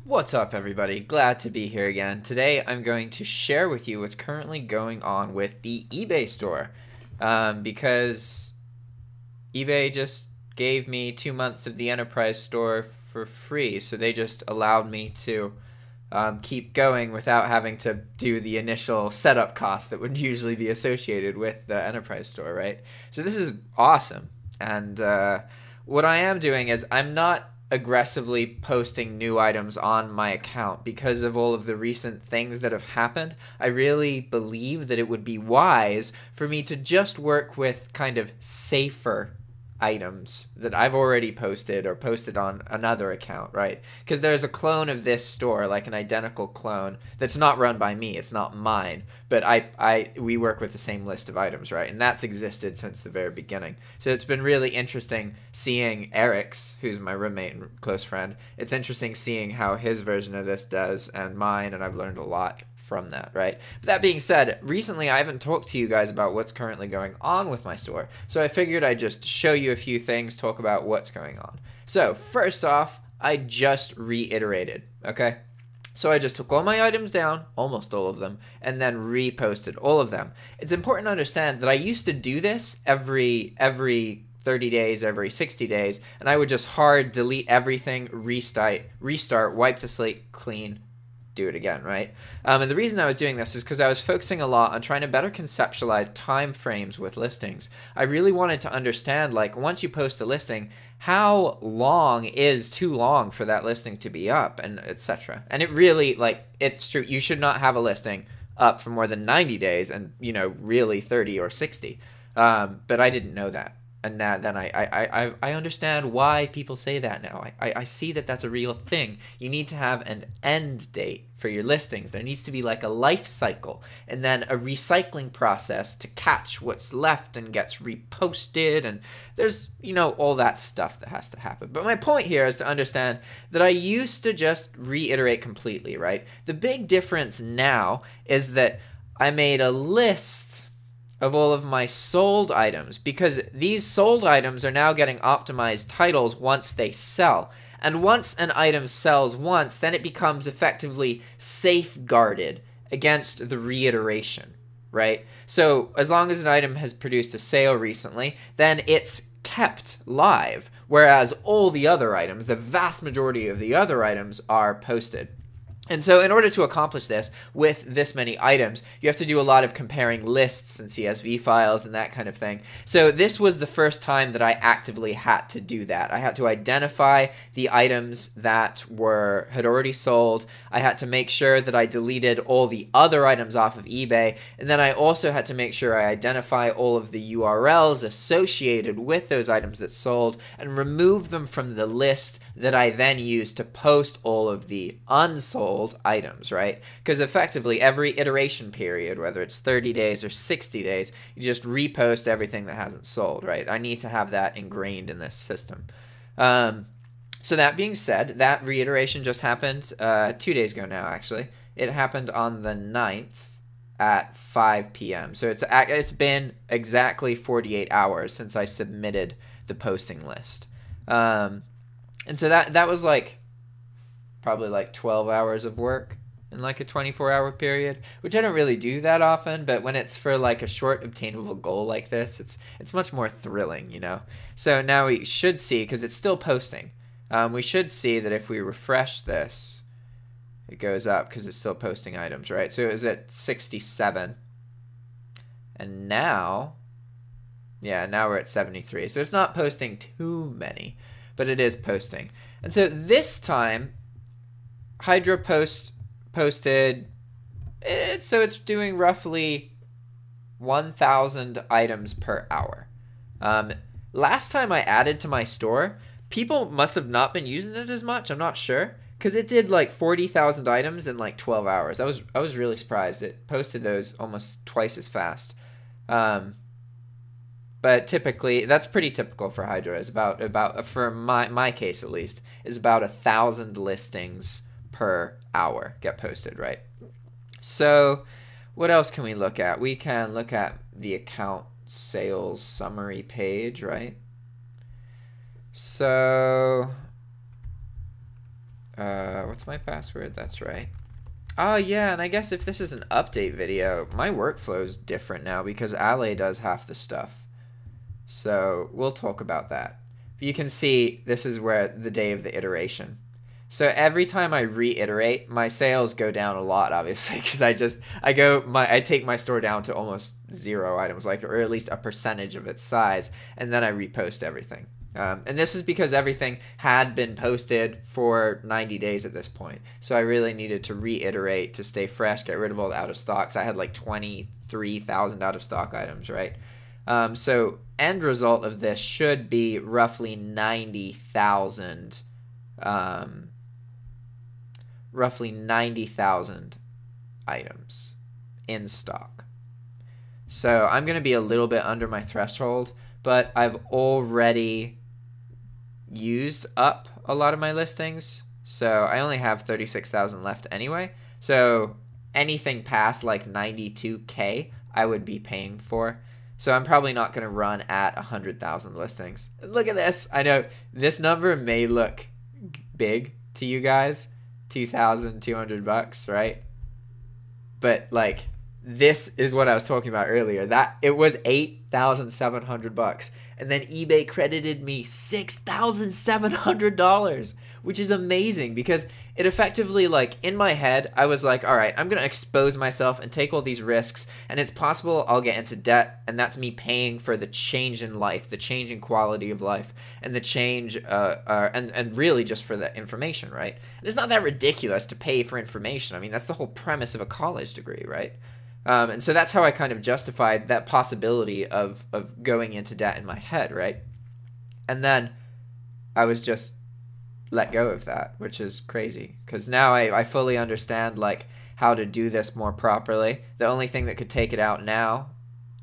What's up, everybody? Glad to be here again. Today I'm going to share with you what's currently going on with the eBay store, because eBay just gave me 2 months of the enterprise store for free, so they just allowed me to keep going without having to do the initial setup cost that would usually be associated with the enterprise store, right? So this is awesome, and what I am doing is I'm not aggressively posting new items on my account because of all of the recent things that have happened. I really believe that it would be wise for me to just work with kind of safer items that I've already posted or posted on another account, right? Because there's a clone of this store, like an identical clone that's not run by me, it's not mine, but we work with the same list of items, right? And that's existed since the very beginning. So it's been really interesting seeing Eric's, who's my roommate and close friend. It's interesting seeing how his version of this does and mine, and I've learned a lot from that, right? But that being said, recently I haven't talked to you guys about what's currently going on with my store, so I figured I'd just show you a few things, talk about what's going on. So first off, I just reiterated, okay? So I just took all my items down, almost all of them, and then reposted all of them. It's important to understand that I used to do this every 30 days, every 60 days, and I would just hard delete everything, restart, wipe the slate clean, do it again, right? And the reason I was doing this is because I was focusing a lot on trying to better conceptualize time frames with listings. I really wanted to understand, like, once you post a listing, how long is too long for that listing to be up, and etc. And it really, like, it's true, you should not have a listing up for more than 90 days and, you know, really 30 or 60. But I didn't know that. And then I understand why people say that now. I see that that's a real thing. You need to have an end date for your listings. There needs to be like a life cycle and then a recycling process to catch what's left and gets reposted. And there's, you know, all that stuff that has to happen. But my point here is to understand that I used to just reiterate completely, right? The big difference now is that I made a list of all of my sold items, because these sold items are now getting optimized titles once they sell. And once an item sells once, then it becomes effectively safeguarded against the reiteration, right? So as long as an item has produced a sale recently, then it's kept live, whereas all the other items, the vast majority of the other items, are posted. And so in order to accomplish this with this many items, you have to do a lot of comparing lists and CSV files and that kind of thing. So this was the first time that I actively had to do that. I had to identify the items that had already sold. I had to make sure that I deleted all the other items off of eBay. And then I also had to make sure I identify all of the URLs associated with those items that sold and remove them from the list that I then used to post all of the unsold items, right? Because effectively every iteration period, whether it's 30 days or 60 days, you just repost everything that hasn't sold, right? I need to have that ingrained in this system. So that being said, that reiteration just happened 2 days ago now, actually. It happened on the 9th at 5 p.m. So it's been exactly 48 hours since I submitted the posting list. And so that was like probably like 12 hours of work in like a 24-hour period, which I don't really do that often, but when it's for like a short obtainable goal like this, it's much more thrilling, you know? So now we should see, because it's still posting, we should see that if we refresh this, it goes up because it's still posting items, right? So it was at 67, and now, yeah, now we're at 73. So it's not posting too many, but it is posting. And so this time, Hydra posted, so it's doing roughly 1,000 items per hour. Last time I added to my store, people must have not been using it as much. I'm not sure, because it did like 40,000 items in like 12 hours. I was really surprised. It posted those almost twice as fast. But typically, that's pretty typical for Hydra. Is about for my case at least, is about 1,000 listings per hour get posted, right? So what else can we look at? We can look at the account sales summary page, right? So What's my password? That's right. Oh yeah, and I guess if this is an update video, my workflow is different now because Ale does half the stuff. So we'll talk about that. But you can see this is where the day of the iteration. So every time I reiterate, my sales go down a lot, obviously, because I take my store down to almost 0 items, like, or at least a percentage of its size, and then I repost everything. And this is because everything had been posted for 90 days at this point. So I really needed to reiterate to stay fresh, get rid of all the out of stocks. I had like 23,000 out of stock items, right? So end result of this should be roughly 90,000 items in stock. So I'm going to be a little bit under my threshold, but I've already used up a lot of my listings. So I only have 36,000 left anyway. So anything past like 92K I would be paying for. So I'm probably not going to run at 100,000 listings. Look at this. I know this number may look big to you guys, $2,200, right? But like, this is what I was talking about earlier. That it was $8,700, and then eBay credited me $6,700, which is amazing because it effectively, like, in my head, I was like, all right, I'm gonna expose myself and take all these risks, and it's possible I'll get into debt, and that's me paying for the change in life, the change in quality of life, and the change, and really just for the information, right? And it's not that ridiculous to pay for information. I mean, that's the whole premise of a college degree, right? And so that's how I kind of justified that possibility of going into debt in my head, right? And then I was just let go of that, which is crazy because now I fully understand like how to do this more properly. The only thing that could take it out now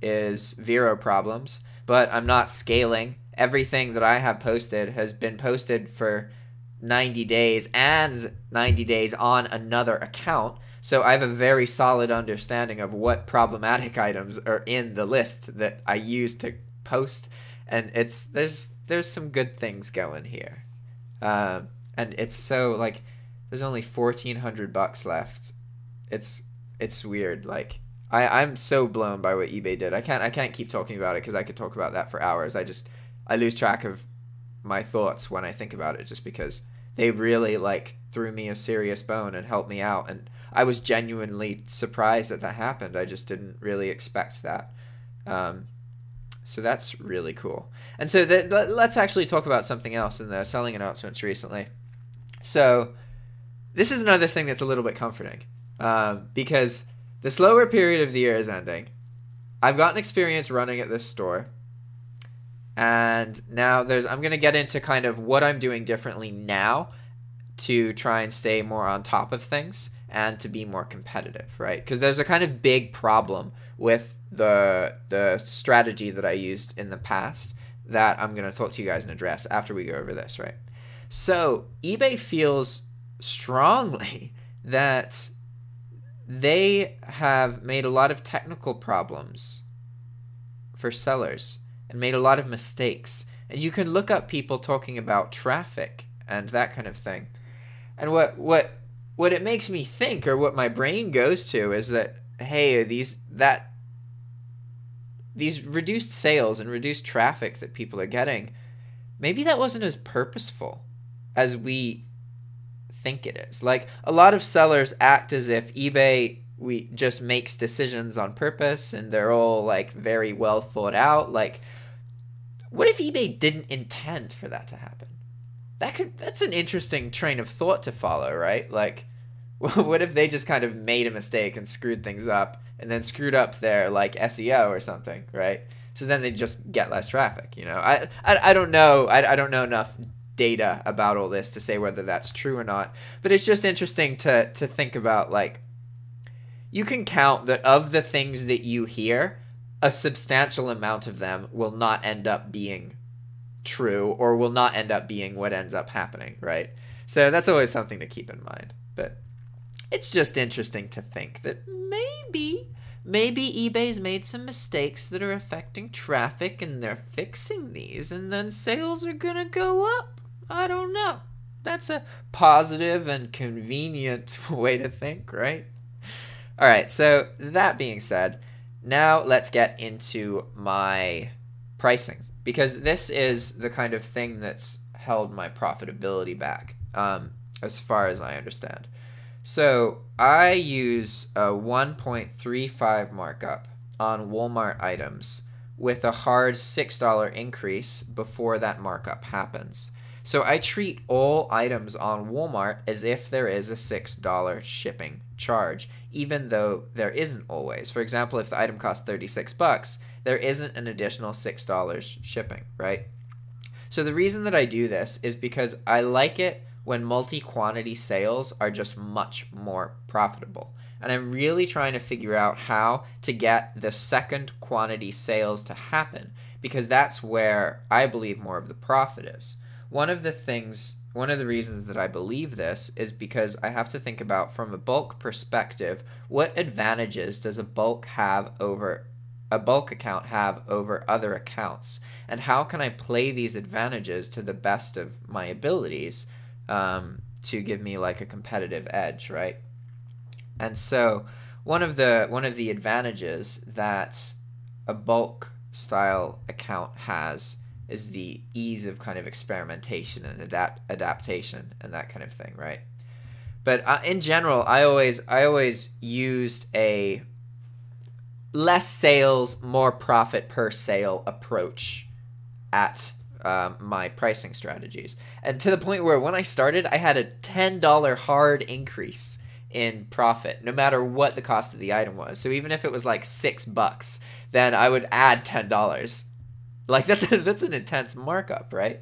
is Vero problems, but I'm not scaling. Everything that I have posted has been posted for 90 days and 90 days on another account. So I have a very solid understanding of what problematic items are in the list that I use to post, and there's some good things going here, and it's so like there's only $1,400 left. It's weird. Like I'm so blown by what eBay did. I can't keep talking about it because I could talk about that for hours. I lose track of my thoughts when I think about it just because they really like threw me a serious bone and helped me out, and I was genuinely surprised that happened. I just didn't really expect that. So that's really cool. And so let's actually talk about something else in the selling announcements recently. So this is another thing that's a little bit comforting because the slower period of the year is ending. I've gotten experience running at this store. And now I'm going to get into kind of what I'm doing differently now to try and stay more on top of things and to be more competitive, right? Because there's a kind of big problem with the strategy that I used in the past that I'm going to talk to you guys and address after we go over this, right? So eBay feels strongly that they have made a lot of technical problems for sellers and made a lot of mistakes. And you can look up people talking about traffic and that kind of thing. And what it makes me think, or what my brain goes to, is that, hey, these reduced sales and reduced traffic that people are getting, maybe that wasn't as purposeful as we think it is. Like, a lot of sellers act as if eBay just makes decisions on purpose and they're all like very well thought out. Like, what if eBay didn't intend for that to happen? That's an interesting train of thought to follow, right? Like, what if they just kind of made a mistake and screwed things up and then screwed up their like SEO or something, right? So then they just get less traffic, you know? I don't know. I don't know enough data about all this to say whether that's true or not, but it's just interesting to think about. Like, you can count that of the things that you hear, a substantial amount of them will not end up being true or will not end up being what ends up happening, right? So that's always something to keep in mind. But it's just interesting to think that maybe eBay's made some mistakes that are affecting traffic and they're fixing these and then sales are gonna go up. I don't know. That's a positive and convenient way to think, right? All right, so that being said, now let's get into my pricing, because this is the kind of thing that's held my profitability back, as far as I understand. So I use a 1.35 markup on Walmart items with a hard $6 increase before that markup happens. So I treat all items on Walmart as if there is a $6 shipping charge, even though there isn't always. For example, if the item costs 36 bucks, there isn't an additional $6 shipping, right? So the reason that I do this is because I like it when multi-quantity sales are just much more profitable. And I'm really trying to figure out how to get the second quantity sales to happen, because that's where I believe more of the profit is. One of the reasons that I believe this is because I have to think about, from a bulk perspective, what advantages does a bulk account have over other accounts, and how can I play these advantages to the best of my abilities to give me like a competitive edge, right? And so one of the advantages that a bulk style account has is the ease of kind of experimentation and adaptation and that kind of thing, right? But in general, I always used a less sales, more profit per sale approach at my pricing strategies. And to the point where when I started, I had a $10 hard increase in profit, no matter what the cost of the item was. So even if it was like $6, then I would add $10. Like that's an intense markup, right?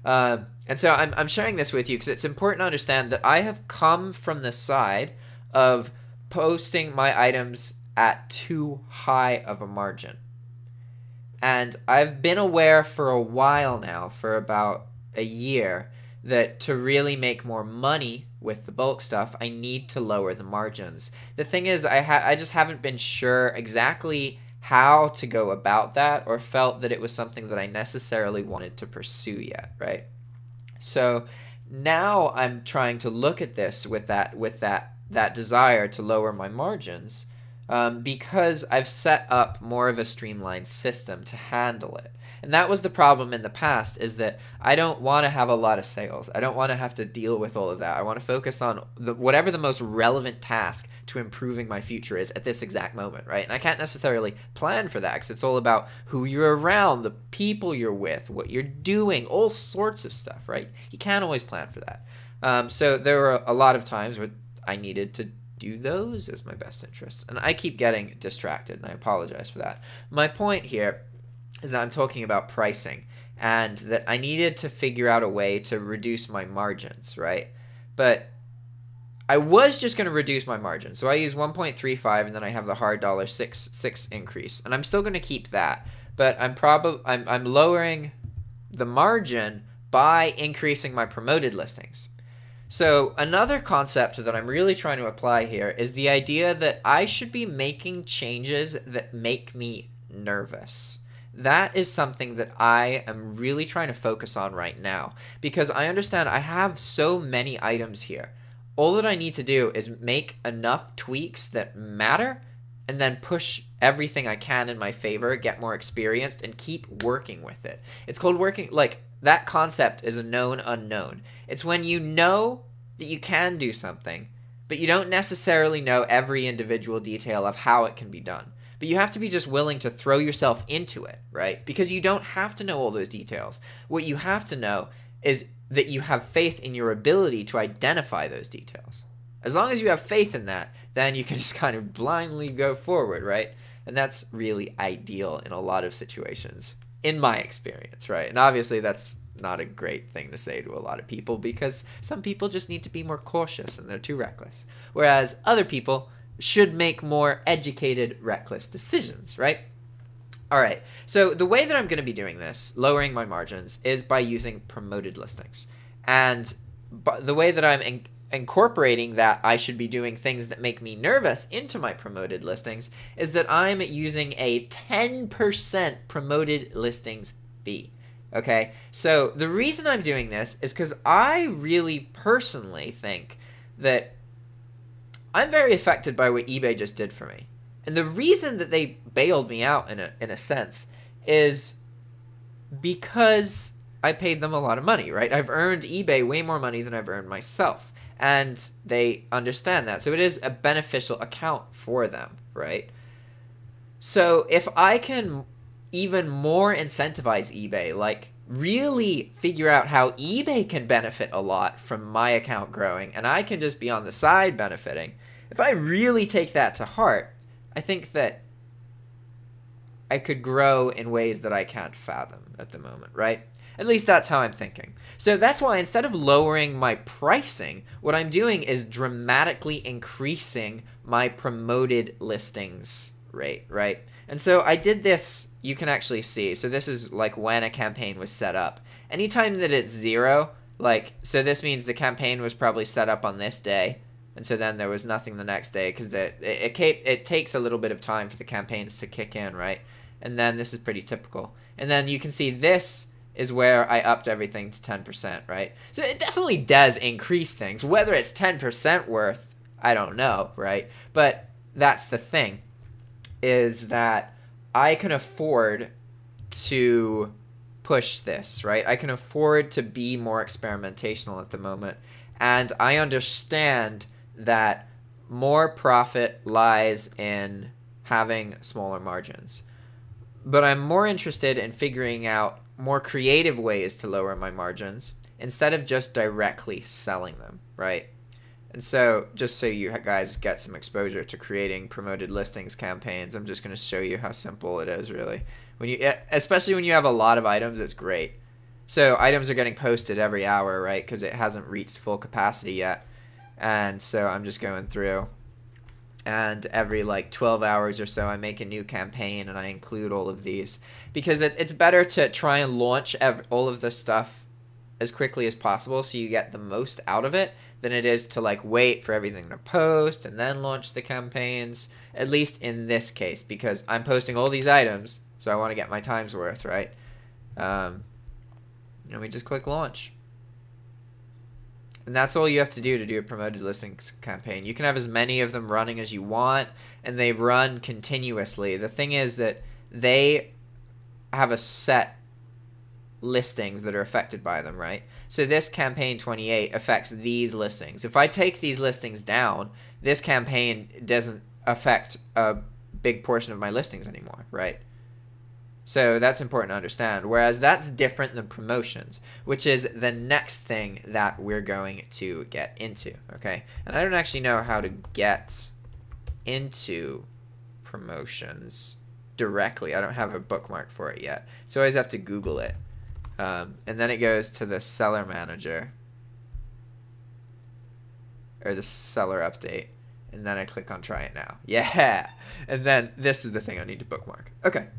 And so I'm sharing this with you because it's important to understand that I have come from the side of posting my items at too high of a margin. And I've been aware for a while now, for about a year, that to really make more money with the bulk stuff, I need to lower the margins. The thing is, I just haven't been sure exactly how to go about that, or felt that it was something that I necessarily wanted to pursue yet, right? So now I'm trying to look at this with that desire to lower my margins, because I've set up more of a streamlined system to handle it. And that was the problem in the past, is that I don't want to have a lot of sales. I don't want to have to deal with all of that. I want to focus on whatever the most relevant task to improving my future is at this exact moment, right? And I can't necessarily plan for that, because it's all about who you're around, the people you're with, what you're doing, all sorts of stuff, right? You can't always plan for that. So there were a lot of times where I needed to do those as my best interests. And I keep getting distracted, and I apologize for that. My point here is that I'm talking about pricing, and that I needed to figure out a way to reduce my margins, right? But I was just going to reduce my margin. So I use 1.35, and then I have the hard $6 increase. And I'm still going to keep that. But I'm lowering the margin by increasing my promoted listings. So another concept that I'm really trying to apply here is the idea that I should be making changes that make me nervous. That is something that I am really trying to focus on right now, because I understand I have so many items here. All that I need to do is make enough tweaks that matter, and then push everything I can in my favor, get more experienced, and keep working with it. It's called working, like, that concept is a known unknown. It's when you know that you can do something, but you don't necessarily know every individual detail of how it can be done. But you have to be just willing to throw yourself into it, right? Because you don't have to know all those details. What you have to know is that you have faith in your ability to identify those details. As long as you have faith in that, then you can just kind of blindly go forward, right? And that's really ideal in a lot of situations, in my experience, right? And obviously that's not a great thing to say to a lot of people, because some people just need to be more cautious and they're too reckless. Whereas other people should make more educated, reckless decisions, right? All right, so the way that I'm going to be doing this, lowering my margins, is by using promoted listings. And the way that I'm incorporating that I should be doing things that make me nervous into my promoted listings is that I'm using a 10% promoted listings fee. Okay, so the reason I'm doing this is because I really personally think that I'm very affected by what eBay just did for me. And the reason that they bailed me out in a sense is because I paid them a lot of money, right? I've earned eBay way more money than I've earned myself. And they understand that. So it is a beneficial account for them, right? So if I can even more incentivize eBay, like really figure out how eBay can benefit a lot from my account growing, and I can just be on the side benefiting, if I really take that to heart, I think that I could grow in ways that I can't fathom at the moment, right? At least that's how I'm thinking. So that's why instead of lowering my pricing, what I'm doing is dramatically increasing my promoted listings rate, right? And so I did this, you can actually see. So this is like when a campaign was set up. Anytime that it's 0, like, so this means the campaign was probably set up on this day. And so then there was nothing the next day because it takes a little bit of time for the campaigns to kick in, right? And then this is pretty typical. And then you can see this is where I upped everything to 10%, right? So it definitely does increase things. Whether it's 10% worth, I don't know, right? But that's the thing, is that I can afford to push this, right? I can afford to be more experimentational at the moment. And I understand that more profit lies in having smaller margins. But I'm more interested in figuring out more creative ways to lower my margins instead of just directly selling them, right? And so just so you guys get some exposure to creating promoted listings campaigns, I'm just going to show you how simple it is, really. Especially when you have a lot of items, it's great. So items are getting posted every hour, right? Because it hasn't reached full capacity yet. And so I'm just going through, and every like 12 hours or so I make a new campaign and I include all of these, because it's better to try and launch all of this stuff as quickly as possible so you get the most out of it than it is to like wait for everything to post and then launch the campaigns, at least in this case, because I'm posting all these items, so I want to get my time's worth, right? And we just click launch. And that's all you have to do a promoted listings campaign. You can have as many of them running as you want, and they run continuously. The thing is that they have a set listings that are affected by them, right? So this campaign 28 affects these listings. If I take these listings down, this campaign doesn't affect a big portion of my listings anymore, right? So that's important to understand. Whereas that's different than promotions, which is the next thing that we're going to get into, okay? And I don't actually know how to get into promotions directly. I don't have a bookmark for it yet. So I always have to Google it. And then it goes to the seller manager, or the seller update. And then I click on try it now. Yeah! And then this is the thing I need to bookmark. Okay.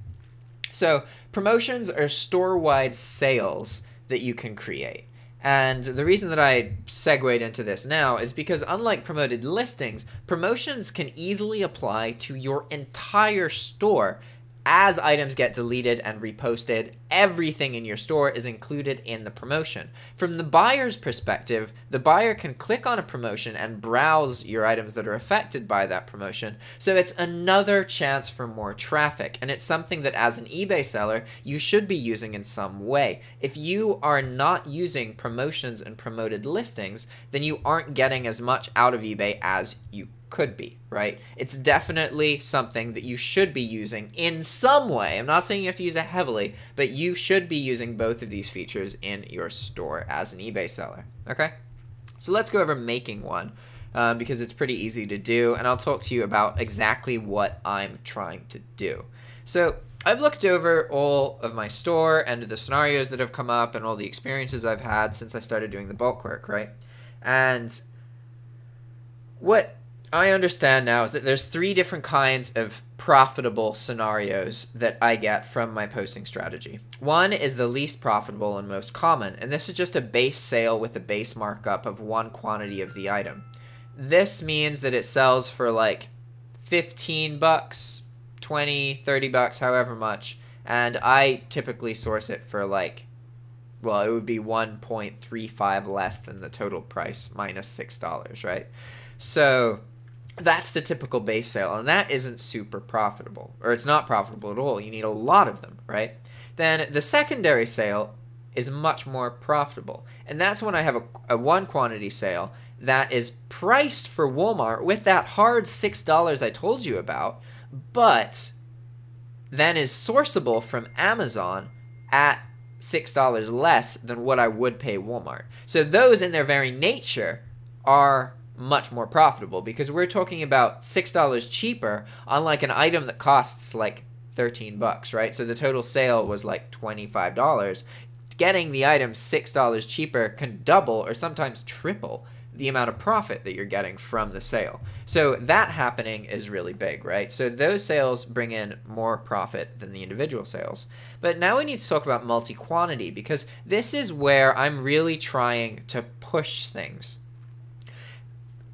So promotions are store-wide sales that you can create. And the reason that I segued into this now is because unlike promoted listings, promotions can easily apply to your entire store. As items get deleted and reposted, everything in your store is included in the promotion. From the buyer's perspective, the buyer can click on a promotion and browse your items that are affected by that promotion. So it's another chance for more traffic, and it's something that as an eBay seller, you should be using in some way. If you are not using promotions and promoted listings, then you aren't getting as much out of eBay as you could be, right? It's definitely something that you should be using in some way. I'm not saying you have to use it heavily, but you should be using both of these features in your store as an eBay seller, okay? So let's go over making one because it's pretty easy to do, and I'll talk to you about exactly what I'm trying to do. So I've looked over all of my store and the scenarios that have come up and all the experiences I've had since I started doing the bulk work, right? And what I understand now is that there's 3 different kinds of profitable scenarios that I get from my posting strategy. One is the least profitable and most common, and this is just a base sale with a base markup of one quantity of the item. This means that it sells for like 15 bucks, 20, 30 bucks, however much, and I typically source it for like well, it would be 1.35 less than the total price minus $6, right? So that's the typical base sale, and that isn't super profitable, or it's not profitable at all. You need a lot of them, right? Then the secondary sale is much more profitable, and that's when I have a one quantity sale that is priced for Walmart with that hard $6 I told you about, but then is sourceable from Amazon at $6 less than what I would pay Walmart. So those in their very nature are much more profitable, because we're talking about $6 cheaper on like an item that costs like $13, right? So the total sale was like $25. Getting the item $6 cheaper can double or sometimes triple the amount of profit that you're getting from the sale. So that happening is really big, right? So those sales bring in more profit than the individual sales. But now we need to talk about multi-quantity, because this is where I'm really trying to push things.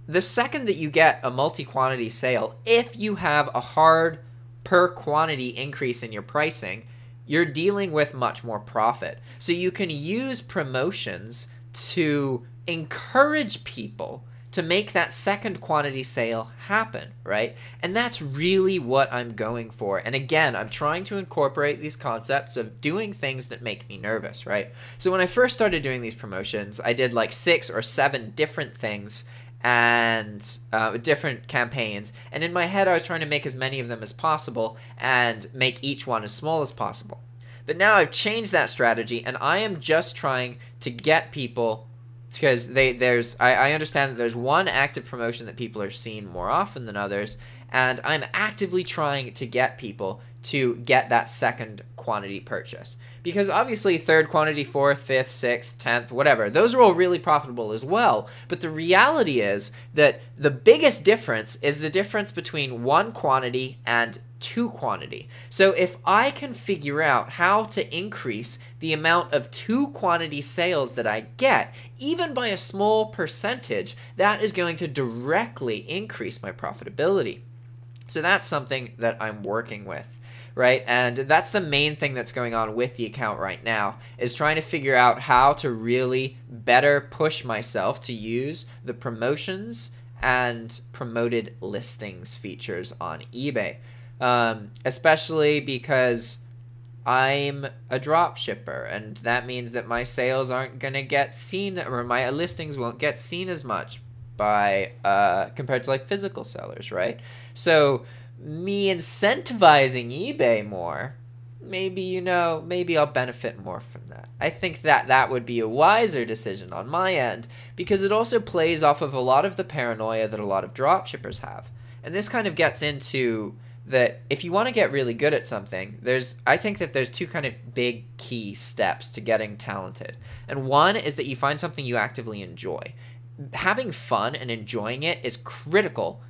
The second that you get a multi-quantity sale, if you have a hard per quantity increase in your pricing, you're dealing with much more profit. So you can use promotions to encourage people to make that second quantity sale happen, right? And that's really what I'm going for. And again, I'm trying to incorporate these concepts of doing things that make me nervous, right? So when I first started doing these promotions, I did like 6 or 7 different things and different campaigns, and in my head I was trying to make as many of them as possible and make each one as small as possible. But now I've changed that strategy, and I am just trying to get people, because I understand that there's one active promotion that people are seeing more often than others, and I'm actively trying to get people to get that second quantity purchase. Because obviously third quantity, fourth, fifth, sixth, 10th, whatever, those are all really profitable as well. But the reality is that the biggest difference is the difference between one quantity and 2 quantity. So if I can figure out how to increase the amount of 2 quantity sales that I get, even by a small percentage, that is going to directly increase my profitability. So that's something that I'm working with, right? And that's the main thing that's going on with the account right now, is trying to figure out how to really better push myself to use the promotions and promoted listings features on eBay. Especially because I'm a drop shipper, and that means that my sales aren't going to get seen, or my listings won't get seen as much by compared to like physical sellers, right? So me incentivizing eBay more, maybe I'll benefit more from that. I think that would be a wiser decision on my end, because it also plays off of a lot of the paranoia that a lot of drop shippers have. And this kind of gets into that if you want to get really good at something, I think that there's 2 kind of big key steps to getting talented. And one is that you find something you actively enjoy. Having fun and enjoying it is critical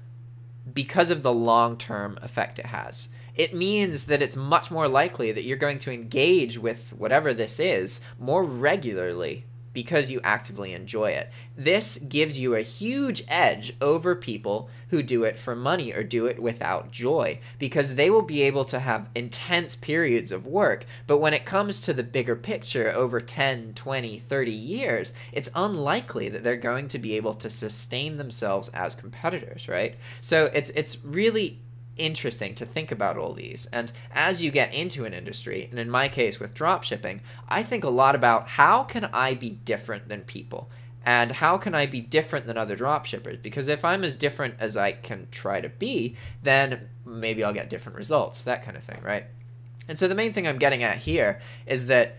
because of the long-term effect it has. It means that it's much more likely that you're going to engage with whatever this is more regularly because you actively enjoy it. This gives you a huge edge over people who do it for money or do it without joy, because they will be able to have intense periods of work, but when it comes to the bigger picture over 10, 20, 30 years, it's unlikely that they're going to be able to sustain themselves as competitors, right? So it's really interesting to think about all these. And as you get into an industry, and in my case with dropshipping, I think a lot about how can I be different than people, and how can I be different than other dropshippers? Because if I'm as different as I can try to be, then maybe I'll get different results, that kind of thing, right? And so the main thing I'm getting at here is that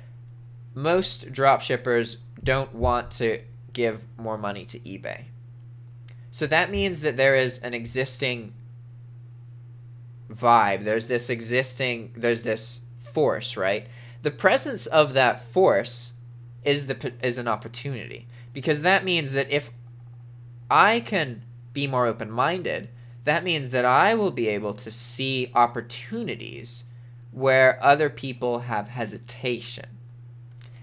most dropshippers don't want to give more money to eBay. So that means that there is an existing vibe, there's this force, right? The presence of that force is an opportunity, because that means that if I can be more open-minded, that means that I will be able to see opportunities where other people have hesitation.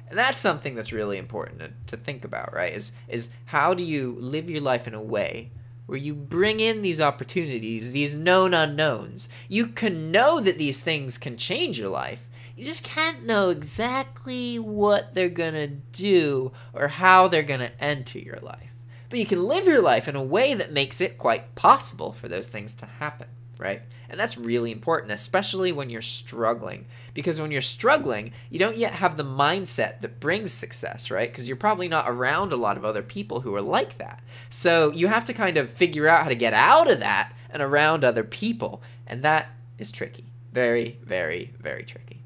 And that's something that's really important to think about, right? Is how do you live your life in a way where you bring in these opportunities, these known unknowns. You can know that these things can change your life. you just can't know exactly what they're gonna do or how they're gonna enter your life. But you can live your life in a way that makes it quite possible for those things to happen, right? And that's really important, especially when you're struggling. Because when you're struggling, you don't yet have the mindset that brings success, right? Because you're probably not around a lot of other people who are like that. So you have to kind of figure out how to get out of that and around other people. And that is tricky. Very, very, very tricky.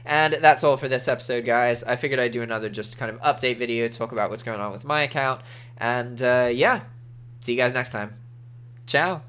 And that's all for this episode, guys. I figured I'd do another just kind of update video, talk about what's going on with my account. And yeah, see you guys next time. Ciao.